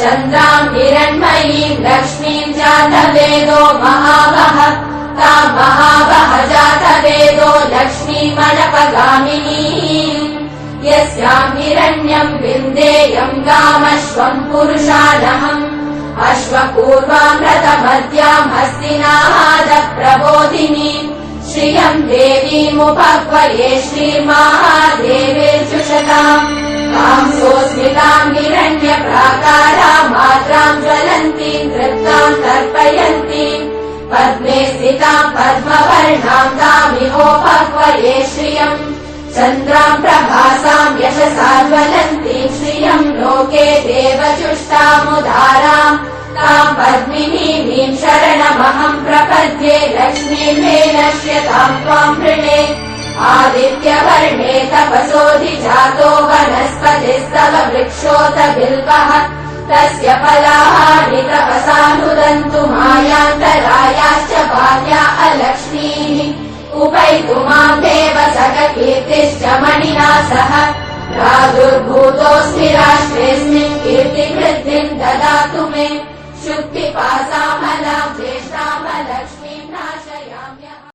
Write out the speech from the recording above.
चन्द्राम् हिरण्मयीम् लक्ष्मीम् जातवेदो महावः ताम् महावः जातवेदो लक्ष्मीमनपगामिनीम् यस्याम् हिरण्यम् विन्देयम् गामश्वम् पुरुषानहम् अश्वपूर्वाम् रथमद्याम् हस्तिनादप्रबोधिनीम् श्रियम् देवीमुपह्वये श्रीर्महादेवीर्जुषताम् ताम् सोऽस्मिताम् हिरण्यप्राकाराम् मात्राम् ज्वलन्तीम् तृप्ताम् तर्पयन्तीम् पद्मे स्थिताम् पद्मवर्णाम् तामिहोपह्वये श्रियम् चन्द्राम् प्रभासाम् यशसा ज्वलन्तीम् श्रियम् लोके देवजुष्टामुदाराम् ताम् पद्मिनीमीम् शरणमहम् प्रपद्ये लक्ष्मीम् मे नश्यताम् त्वाम् वृणे आदित्यवर्णे तपसोऽधिजातो वनस्पतिस्तव वृक्षोऽत बिल्वः तस्य फलानि तपसानुदन्तु मायान्तरायाश्च बाल्या अलक्ष्मीः उपैतुमाम् देव सखकीर्तिश्च मणिना सह प्रादुर्भूतोऽस्मि राष्ट्रेऽस्मिन् कीर्तिवृद्धिम् ददातु मे शुक्तिपासामलाब्धे